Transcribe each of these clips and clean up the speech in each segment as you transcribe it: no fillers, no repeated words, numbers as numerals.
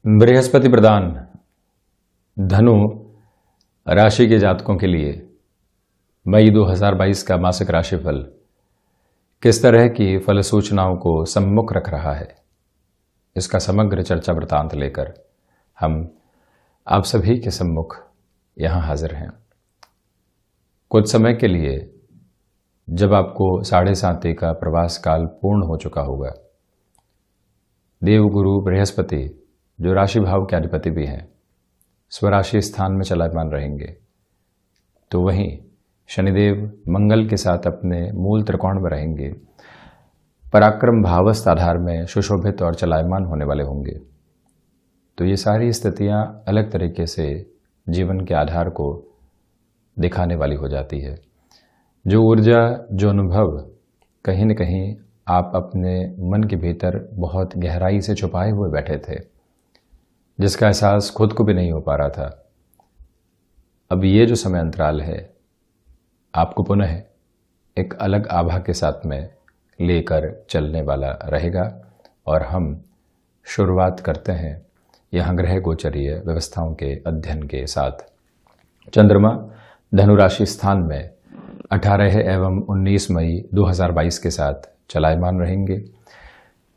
बृहस्पति प्रदान धनु राशि के जातकों के लिए मई 2022 का मासिक राशिफल किस तरह की फल सूचनाओं को सम्मुख रख रहा है, इसका समग्र चर्चा वृतांत लेकर हम आप सभी के सम्मुख यहाँ हाजिर हैं। कुछ समय के लिए जब आपको 7.5 का प्रवास काल पूर्ण हो चुका होगा, देवगुरु बृहस्पति जो राशि भाव के अधिपति भी हैं स्वराशि स्थान में चलायमान रहेंगे, तो वहीं शनिदेव मंगल के साथ अपने मूल त्रिकोण में रहेंगे, पराक्रम भावस्थ आधार में सुशोभित और चलायमान होने वाले होंगे। तो ये सारी स्थितियां अलग तरीके से जीवन के आधार को दिखाने वाली हो जाती है। जो ऊर्जा, जो अनुभव कहीं न कहीं आप अपने मन के भीतर बहुत गहराई से छुपाए हुए बैठे थे, जिसका एहसास खुद को भी नहीं हो पा रहा था, अब ये जो समय अंतराल है आपको पुनः एक अलग आभा के साथ में लेकर चलने वाला रहेगा। और हम शुरुआत करते हैं यहाँ ग्रह गोचरीय व्यवस्थाओं के अध्ययन के साथ। चंद्रमा धनु राशि स्थान में 18 एवं 19 मई 2022 के साथ चलायमान रहेंगे।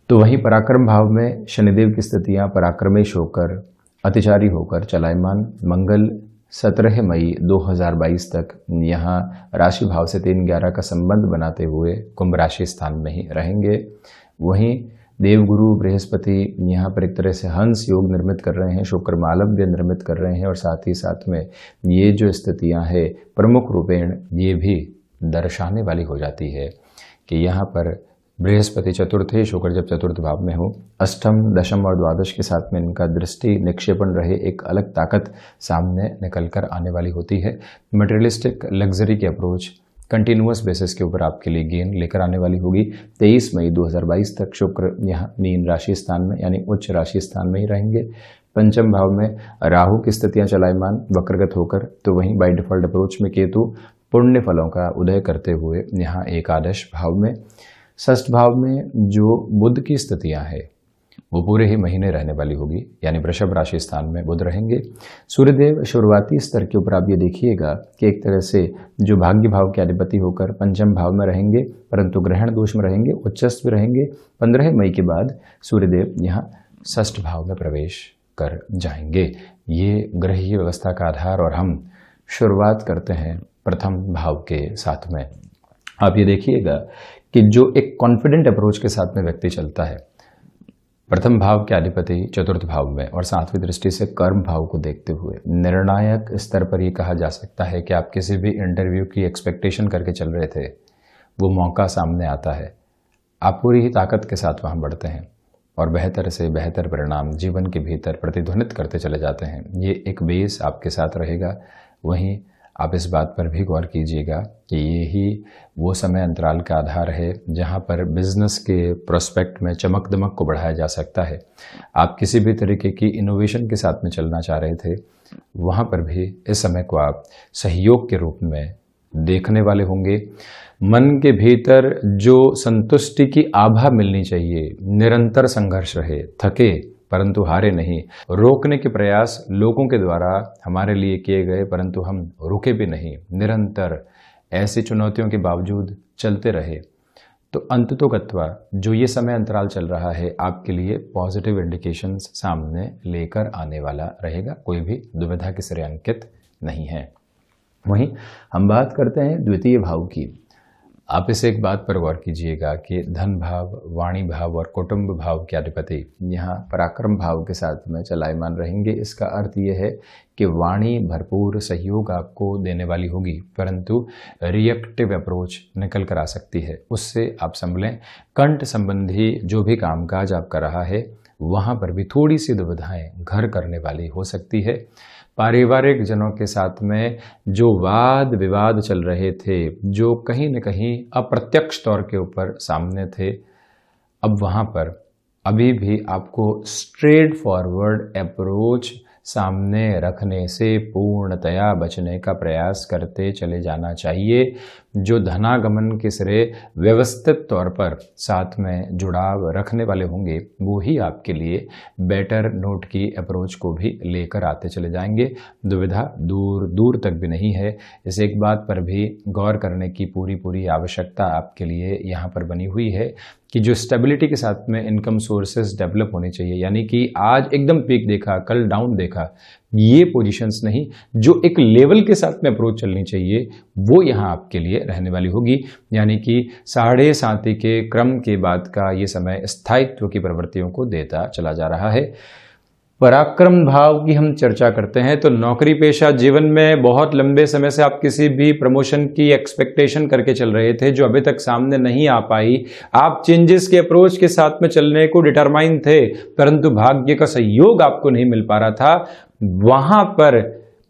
तो वहीं पराक्रम भाव में शनिदेव की स्थितियां पराक्रमेश होकर, अतिचारी होकर चलायमान। मंगल 17 मई 2022 तक यहाँ राशि भाव से 3-11 का संबंध बनाते हुए कुंभ राशि स्थान में ही रहेंगे। वहीं देवगुरु बृहस्पति यहाँ पर एक तरह से हंस योग निर्मित कर रहे हैं, शुक्र मालव्य निर्मित कर रहे हैं, और साथ ही साथ में ये जो स्थितियां हैं प्रमुख रूपेण ये भी दर्शाने वाली हो जाती है कि यहाँ पर बृहस्पति चतुर्थे, शुक्र जब चतुर्थ भाव में हो, अष्टम, दशम और द्वादश के साथ में इनका दृष्टि निक्षेपण रहे, एक अलग ताकत सामने निकल कर आने वाली होती है। मटेरियलिस्टिक लग्जरी की अप्रोच कंटिन्यूअस बेसिस के ऊपर आपके लिए गेन लेकर आने वाली होगी। 23 मई 2022 तक शुक्र यहाँ मीन राशि स्थान में यानी उच्च राशि स्थान में ही रहेंगे। पंचम भाव में राहु की स्थितियां चलायमान वक्रगत होकर, तो वहीं बाय डिफॉल्ट अप्रोच में केतु पुण्य फलों का उदय करते हुए यहाँ एकादश भाव में। षष्ठ भाव में जो बुध की स्थितियां हैं वो पूरे ही महीने रहने वाली होगी, यानी वृषभ राशि स्थान में बुध रहेंगे। सूर्यदेव शुरुआती स्तर के ऊपर आप ये देखिएगा कि एक तरह से जो भाग्य भाव के अधिपति होकर पंचम भाव में रहेंगे, परंतु ग्रहण दोष में रहेंगे, उच्चस्थ भी रहेंगे। 15 मई के बाद सूर्यदेव यहाँ षष्ठ भाव में प्रवेश कर जाएंगे। ये ग्रहीय व्यवस्था का आधार, और हम शुरुआत करते हैं प्रथम भाव के साथ में। आप ये देखिएगा कि जो एक कॉन्फिडेंट अप्रोच के साथ में व्यक्ति चलता है, प्रथम भाव के अधिपति चतुर्थ भाव में और सातवीं दृष्टि से कर्म भाव को देखते हुए निर्णायक स्तर पर यह कहा जा सकता है कि आप किसी भी इंटरव्यू की एक्सपेक्टेशन करके चल रहे थे, वो मौका सामने आता है, आप पूरी ही ताकत के साथ वहां बढ़ते हैं और बेहतर से बेहतर परिणाम जीवन के भीतर प्रतिध्वनित करते चले जाते हैं। ये एक बेस आपके साथ रहेगा। वहीं आप इस बात पर भी गौर कीजिएगा कि ये ही वो समय अंतराल का आधार है जहां पर बिजनेस के प्रोस्पेक्ट में चमक दमक को बढ़ाया जा सकता है। आप किसी भी तरीके की इनोवेशन के साथ में चलना चाह रहे थे, वहां पर भी इस समय को आप सहयोग के रूप में देखने वाले होंगे। मन के भीतर जो संतुष्टि की आभा मिलनी चाहिए, निरंतर संघर्ष रहे, थके परंतु हारे नहीं, रोकने के प्रयास लोगों के द्वारा हमारे लिए किए गए परंतु हम रुके भी नहीं, निरंतर ऐसी चुनौतियों के बावजूद चलते रहे, तो अंततोगत्वा जो ये समय अंतराल चल रहा है आपके लिए पॉजिटिव इंडिकेशंस सामने लेकर आने वाला रहेगा। कोई भी दुविधा के सिरे अंकित नहीं है। वहीं हम बात करते हैं द्वितीय भाव की। आप इस एक बात पर गौर कीजिएगा कि धन भाव, वाणी भाव और कुटुंब भाव के अधिपति यहाँ पराक्रम भाव के साथ में चलायमान रहेंगे। इसका अर्थ ये है कि वाणी भरपूर सहयोग आपको देने वाली होगी, परंतु रिएक्टिव अप्रोच निकल कर आ सकती है, उससे आप संभलें। कंठ संबंधी जो भी कामकाज आपका रहा है वहाँ पर भी थोड़ी सी दुविधाएं घर करने वाली हो सकती है। पारिवारिक जनों के साथ में जो वाद विवाद चल रहे थे, जो कहीं न कहीं अप्रत्यक्ष तौर के ऊपर सामने थे, अब वहाँ पर अभी भी आपको स्ट्रेट फॉरवर्ड अप्रोच सामने रखने से पूर्णतया बचने का प्रयास करते चले जाना चाहिए। जो धनागमन के सिरे व्यवस्थित तौर पर साथ में जुड़ाव रखने वाले होंगे वो ही आपके लिए बेटर नोट की अप्रोच को भी लेकर आते चले जाएंगे। दुविधा दूर दूर तक भी नहीं है। इस एक बात पर भी गौर करने की पूरी आवश्यकता आपके लिए यहाँ पर बनी हुई है कि जो स्टेबिलिटी के साथ में इनकम सोर्सेज डेवलप होने चाहिए, यानी कि आज एकदम पीक देखा कल डाउन देखा, ये पोजीशंस नहीं, जो एक लेवल के साथ में अप्रोच चलनी चाहिए वो यहाँ आपके लिए रहने वाली होगी। यानी कि 7.5 के क्रम के बाद का ये समय स्थायित्व की प्रवृत्तियों को देता चला जा रहा है। पराक्रम भाव की हम चर्चा करते हैं तो नौकरी पेशा जीवन में बहुत लंबे समय से आप किसी भी प्रमोशन की एक्सपेक्टेशन करके चल रहे थे जो अभी तक सामने नहीं आ पाई। आप चेंजेस के अप्रोच के साथ में चलने को डिटरमाइन थे परंतु भाग्य का सहयोग आपको नहीं मिल पा रहा था। वहां पर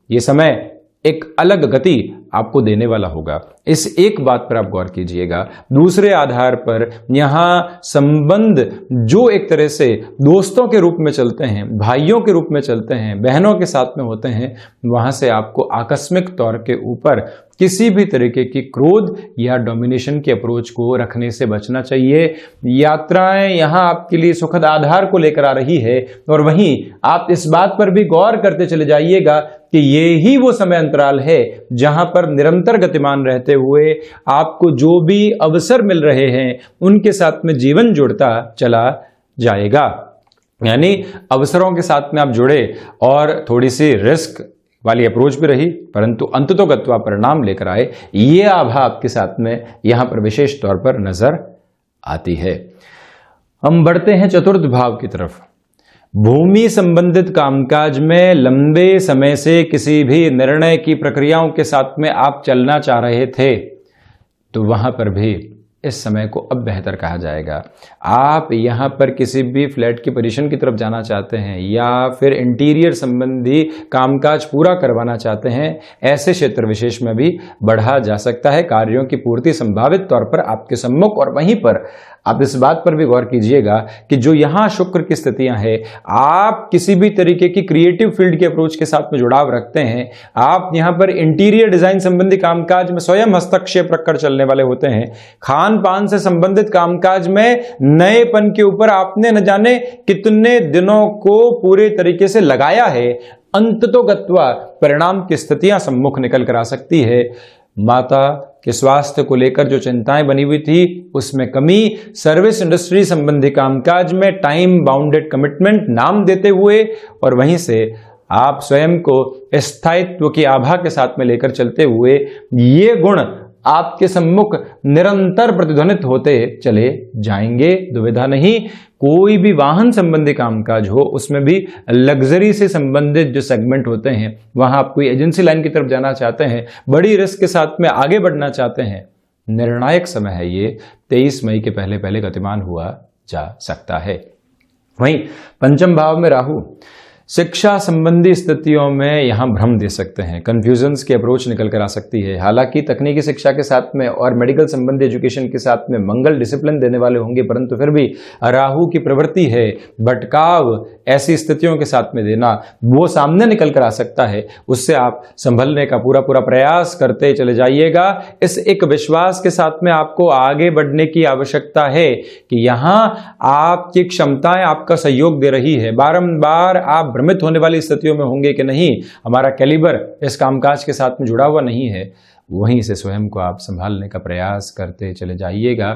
यह समय एक अलग गति आपको देने वाला होगा। इस एक बात पर आप गौर कीजिएगा। दूसरे आधार पर यहां संबंध जो एक तरह से दोस्तों के रूप में चलते हैं, भाइयों के रूप में चलते हैं, बहनों के साथ में होते हैं, वहां से आपको आकस्मिक तौर के ऊपर किसी भी तरीके की क्रोध या डोमिनेशन की अप्रोच को रखने से बचना चाहिए। यात्राएं यहां आपके लिए सुखद आधार को लेकर आ रही है और वहीं आप इस बात पर भी गौर करते चले जाइएगा कि ये ही वो समय अंतराल है जहां पर निरंतर गतिमान रहते हुए आपको जो भी अवसर मिल रहे हैं उनके साथ में जीवन जुड़ता चला जाएगा। यानी अवसरों के साथ में आप जुड़े और थोड़ी सी रिस्क वाली अप्रोच भी रही परंतु अंततोगत्वा परिणाम लेकर आए, ये आभा आपके साथ में यहां पर विशेष तौर पर नजर आती है। हम बढ़ते हैं चतुर्थ भाव की तरफ। भूमि संबंधित कामकाज में लंबे समय से किसी भी निर्णय की प्रक्रियाओं के साथ में आप चलना चाह रहे थे तो वहां पर भी इस समय को अब बेहतर कहा जाएगा। आप यहां पर किसी भी फ्लैट की पोजीशन की तरफ जाना चाहते हैं या फिर इंटीरियर संबंधी कामकाज पूरा करवाना चाहते हैं, ऐसे क्षेत्र विशेष में भी बढ़ा जा सकता है। कार्यों की पूर्ति संभावित तौर पर आपके सम्मुख और वहीं पर आप इस बात पर भी गौर कीजिएगा कि जो यहां शुक्र की स्थितियां हैं, आप किसी भी तरीके की क्रिएटिव फील्ड के अप्रोच के साथ में जुड़ाव रखते हैं, आप यहां पर इंटीरियर डिजाइन संबंधी कामकाज में स्वयं हस्तक्षेप रखकर चलने वाले होते हैं, खान पान से संबंधित कामकाज में नएपन के ऊपर आपने न जाने कितने दिनों को पूरे तरीके से लगाया है, अंततोगत्वा परिणाम की स्थितियां सम्मुख निकल कर आ सकती है। माता के स्वास्थ्य को लेकर जो चिंताएं बनी हुई थी उसमें कमी, सर्विस इंडस्ट्री संबंधी कामकाज में टाइम बाउंडेड कमिटमेंट नाम देते हुए और वहीं से आप स्वयं को स्थायित्व की आभा के साथ में लेकर चलते हुए ये गुण आपके सम्मुख निरंतर प्रतिध्वनित होते चले जाएंगे। दुविधा नहीं, कोई भी वाहन संबंधी कामकाज हो उसमें भी लग्जरी से संबंधित जो सेगमेंट होते हैं वहां आप कोई एजेंसी लाइन की तरफ जाना चाहते हैं, बड़ी रिस्क के साथ में आगे बढ़ना चाहते हैं, निर्णायक समय है ये। 23 मई के पहले पहले गतिमान हुआ जा सकता है। वहीं पंचम भाव में राहु शिक्षा संबंधी स्थितियों में यहां भ्रम दे सकते हैं, कंफ्यूजन्स की अप्रोच निकल कर आ सकती है। हालांकि तकनीकी शिक्षा के साथ में और मेडिकल संबंधी एजुकेशन के साथ में मंगल डिसिप्लिन देने वाले होंगे परंतु फिर भी राहु की प्रवृत्ति है भटकाव ऐसी स्थितियों के साथ में देना, वो सामने निकल कर आ सकता है। उससे आप संभलने का पूरा प्रयास करते चले जाइएगा। इस एक विश्वास के साथ में आपको आगे बढ़ने की आवश्यकता है कि यहां आपकी क्षमताएं आपका सहयोग दे रही है। बारंबार आप भ्रमित होने वाली स्थितियों में होंगे कि नहीं, हमारा कैलिबर इस कामकाज के साथ में जुड़ा हुआ नहीं है। वहीं से स्वयं को आप संभालने का प्रयास करते चले जाइएगा।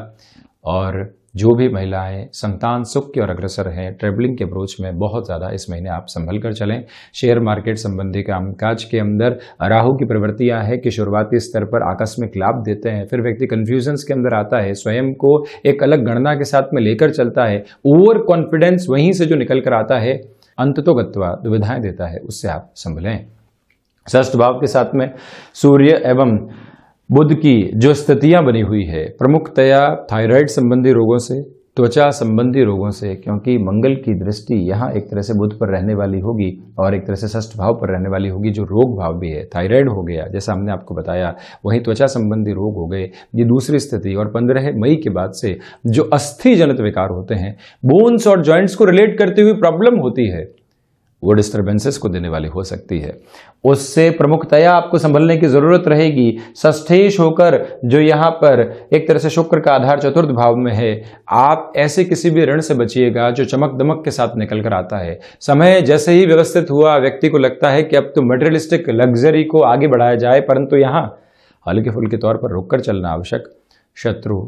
और जो भी महिलाएं संतान सुख की ओर अग्रसर हैं, ट्रेवलिंग के अप्रोच में बहुत ज़्यादा इस महीने आप संभल कर चलें। शेयर मार्केट संबंधी कामकाज के अंदर राहु की प्रवृत्तियां है कि शुरुआती स्तर पर आकस्मिक लाभ देते हैं, फिर व्यक्ति कन्फ्यूजन्स के अंदर आता है, स्वयं को एक अलग गणना के साथ में लेकर चलता है, ओवर कॉन्फिडेंस वहीं से जो निकल कर आता है अंततोगत्वा दुविधाएं देता है, उससे आप संभलें। षष्ठ भाव के साथ में सूर्य एवं बुध की जो स्थितियां बनी हुई है, प्रमुखतया थायराइड संबंधी रोगों से, त्वचा संबंधी रोगों से, क्योंकि मंगल की दृष्टि यहाँ एक तरह से बुध पर रहने वाली होगी और एक तरह से षष्ठ भाव पर रहने वाली होगी, जो रोग भाव भी है। थायराइड हो गया जैसा हमने आपको बताया, वहीं त्वचा संबंधी रोग हो गए, ये दूसरी स्थिति। और 15 मई के बाद से जो अस्थि जनित विकार होते हैं, बोन्स और जॉइंट्स को रिलेट करती हुई प्रॉब्लम होती है, वो डिस्टर्बेंसेस को देने वाली हो सकती है। उससे प्रमुखतया आपको संभलने की जरूरत रहेगी। षष्ठेश होकर जो यहाँ पर एक तरह से शुक्र का आधार चतुर्थ भाव में है, आप ऐसे किसी भी ऋण से बचिएगा जो चमक दमक के साथ निकल कर आता है। समय जैसे ही व्यवस्थित हुआ, व्यक्ति को लगता है कि अब तो मटेरियलिस्टिक लग्जरी को आगे बढ़ाया जाए, परंतु यहाँ हल्के फुल्के तौर पर रुक कर चलना आवश्यक। शत्रु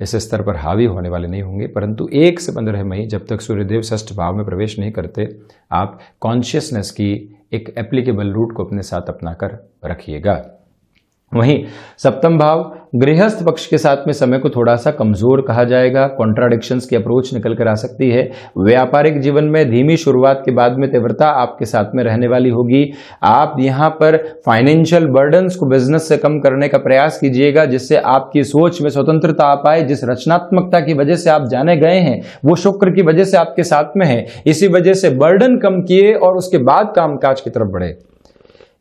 इस स्तर पर हावी होने वाले नहीं होंगे, परंतु 1 से 15 मई जब तक सूर्यदेव षष्ठ भाव में प्रवेश नहीं करते, आप कॉन्शियसनेस की एक एप्लीकेबल रूट को अपने साथ अपनाकर रखिएगा। वहीं सप्तम भाव गृहस्थ पक्ष के साथ में समय को थोड़ा सा कमजोर कहा जाएगा। कॉन्ट्राडिक्शंस की अप्रोच निकल कर आ सकती है। व्यापारिक जीवन में धीमी शुरुआत के बाद में तीव्रता आपके साथ में रहने वाली होगी। आप यहां पर फाइनेंशियल बर्डन्स को बिजनेस से कम करने का प्रयास कीजिएगा, जिससे आपकी सोच में स्वतंत्रता आ पाए। जिस रचनात्मकता की वजह से आप जाने गए हैं वो शुक्र की वजह से आपके साथ में है। इसी वजह से बर्डन कम किए और उसके बाद कामकाज की तरफ बढ़े।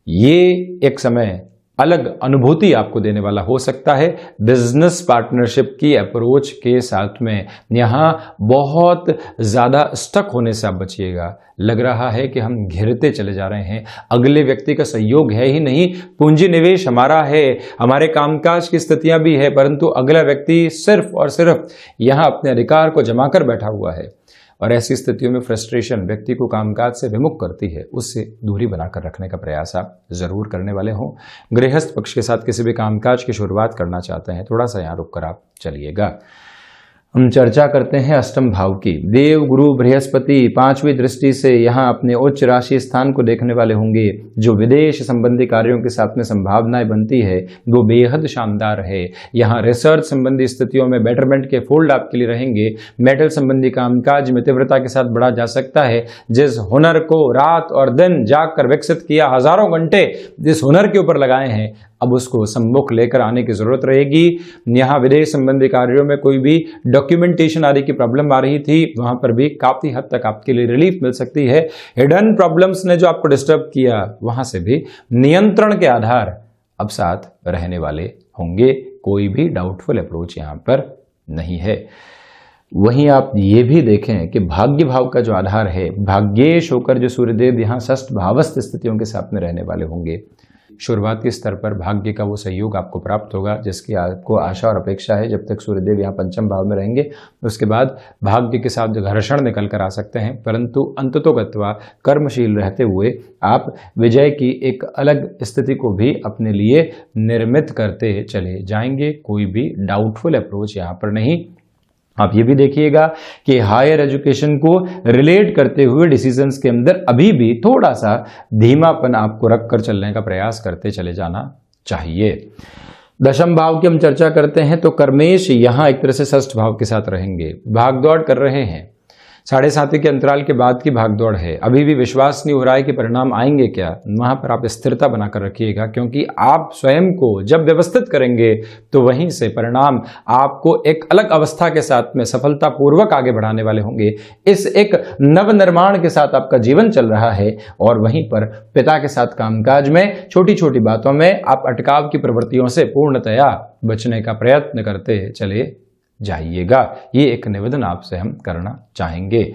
ये एक समय अलग अनुभूति आपको देने वाला हो सकता है। बिजनेस पार्टनरशिप की अप्रोच के साथ में यहां बहुत ज्यादा स्टक होने से आप बचिएगा। लग रहा है कि हम घिरते चले जा रहे हैं, अगले व्यक्ति का सहयोग है ही नहीं, पूंजी निवेश हमारा है, हमारे कामकाज की स्थितियां भी है, परंतु अगला व्यक्ति सिर्फ और सिर्फ यहां अपने अधिकार को जमाकर बैठा हुआ है। और ऐसी स्थितियों में फ्रस्ट्रेशन व्यक्ति को कामकाज से विमुख करती है। उससे दूरी बनाकर रखने का प्रयास आप जरूर करने वाले हों। गृहस्थ पक्ष के साथ किसी भी कामकाज की शुरुआत करना चाहते हैं, थोड़ा सा यहाँ रुककर आप चलिएगा। हम चर्चा करते हैं अष्टम भाव की। देव गुरु बृहस्पति 5वीं दृष्टि से यहाँ अपने उच्च राशि स्थान को देखने वाले होंगे। जो विदेश संबंधी कार्यों के साथ में संभावनाएं बनती है वो बेहद शानदार है। यहाँ रिसर्च संबंधी स्थितियों में बेटरमेंट के फोल्ड आपके लिए रहेंगे। मेटल संबंधी कामकाज में तीव्रता के साथ बढ़ा जा सकता है। जिस हुनर को रात और दिन जाग कर विकसित किया, हजारों घंटे जिस हुनर के ऊपर लगाए हैं, अब उसको सम्मुख लेकर आने की जरूरत रहेगी। यहाँ विदेश संबंधी कार्यों में कोई भी डॉक्यूमेंटेशन आदि की प्रॉब्लम आ रही थी, वहां पर भी काफी हद तक आपके लिए रिलीफ मिल सकती है। हिडन प्रॉब्लम्स ने जो आपको डिस्टर्ब किया, वहां से भी नियंत्रण के आधार अब साथ रहने वाले होंगे। कोई भी डाउटफुल अप्रोच यहाँ पर नहीं है। वहीं आप ये भी देखें कि भाग्य भाव का जो आधार है, भाग्येश होकर जो सूर्यदेव यहाँ षष्ठ भावस्थ स्थितियों के साथ में रहने वाले होंगे। शुरुआती स्तर पर भाग्य का वो सहयोग आपको प्राप्त होगा जिसकी आपको आशा और अपेक्षा है। जब तक सूर्यदेव यहाँ पंचम भाव में रहेंगे, उसके बाद भाग्य के साथ जो घर्षण निकल कर आ सकते हैं, परंतु अंततोगत्वा कर्मशील रहते हुए आप विजय की एक अलग स्थिति को भी अपने लिए निर्मित करते चले जाएंगे। कोई भी डाउटफुल अप्रोच यहाँ पर नहीं। आप ये भी देखिएगा कि हायर एजुकेशन को रिलेट करते हुए डिसीजंस के अंदर अभी भी थोड़ा सा धीमापन आपको रखकर चलने का प्रयास करते चले जाना चाहिए। दशम भाव की हम चर्चा करते हैं तो कर्मेश यहां एक तरह से षष्ठ भाव के साथ रहेंगे। भागदौड़ कर रहे हैं, 7.5 के अंतराल के बाद की भागदौड़ है। अभी भी विश्वास नहीं हो रहा है कि परिणाम आएंगे क्या। वहां पर आप स्थिरता बनाकर रखिएगा, क्योंकि आप स्वयं को जब व्यवस्थित करेंगे तो वहीं से परिणाम आपको एक अलग अवस्था के साथ में सफलतापूर्वक आगे बढ़ाने वाले होंगे। इस एक नवनिर्माण के साथ आपका जीवन चल रहा है और वहीं पर पिता के साथ कामकाज में छोटी छोटी बातों में आप अटकाव की प्रवृत्तियों से पूर्णतया बचने का प्रयत्न करते चले जाइएगा। ये एक निवेदन आपसे हम करना चाहेंगे।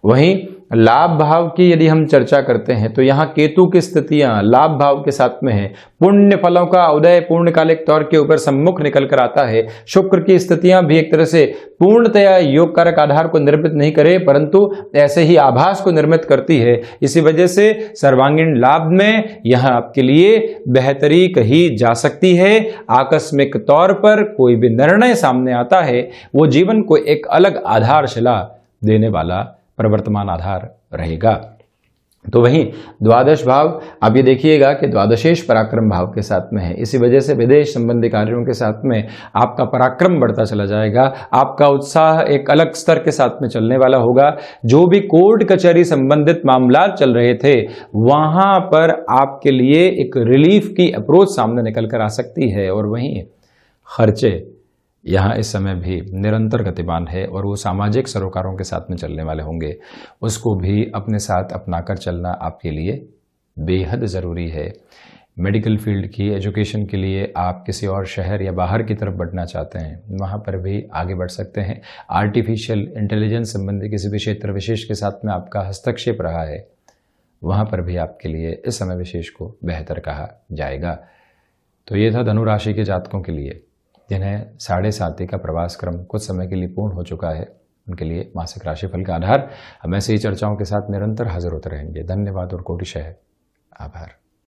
वहीं लाभ भाव की यदि हम चर्चा करते हैं तो यहाँ केतु की स्थितियां लाभ भाव के साथ में है। पुण्य फलों का उदय पूर्णकालिक तौर के ऊपर सम्मुख निकल कर आता है। शुक्र की स्थितियां भी एक तरह से पूर्णतया योग कारक आधार को निर्मित नहीं करे, परंतु ऐसे ही आभास को निर्मित करती है। इसी वजह से सर्वांगीण लाभ में यह आपके लिए बेहतरी कही जा सकती है। आकस्मिक तौर पर कोई भी निर्णय सामने आता है, वो जीवन को एक अलग आधारशिला देने वाला प्रवर्तमान आधार रहेगा। तो वहीं द्वादश भाव आप ये देखिएगा कि द्वादशेश पराक्रम भाव के साथ में है। इसी वजह से विदेश संबंधी कार्यों के साथ में आपका पराक्रम बढ़ता चला जाएगा। आपका उत्साह एक अलग स्तर के साथ में चलने वाला होगा। जो भी कोर्ट कचहरी संबंधित मामला चल रहे थे, वहां पर आपके लिए एक रिलीफ की अप्रोच सामने निकल कर आ सकती है। और वहीं खर्चे यहाँ इस समय भी निरंतर गतिमान है और वो सामाजिक सरोकारों के साथ में चलने वाले होंगे। उसको भी अपने साथ अपनाकर चलना आपके लिए बेहद ज़रूरी है। मेडिकल फील्ड की एजुकेशन के लिए आप किसी और शहर या बाहर की तरफ बढ़ना चाहते हैं, वहाँ पर भी आगे बढ़ सकते हैं। आर्टिफिशियल इंटेलिजेंस संबंधी किसी भी क्षेत्र विशेष के साथ में आपका हस्तक्षेप रहा है, वहाँ पर भी आपके लिए इस समय विशेष को बेहतर कहा जाएगा। तो ये था धनु राशि के जातकों के लिए जिन्हें 7.5 का प्रवास क्रम कुछ समय के लिए पूर्ण हो चुका है। उनके लिए मासिक राशिफल का आधार हम ऐसे ही चर्चाओं के साथ निरंतर हाजिर होते रहेंगे। धन्यवाद और कोटिशः आभार।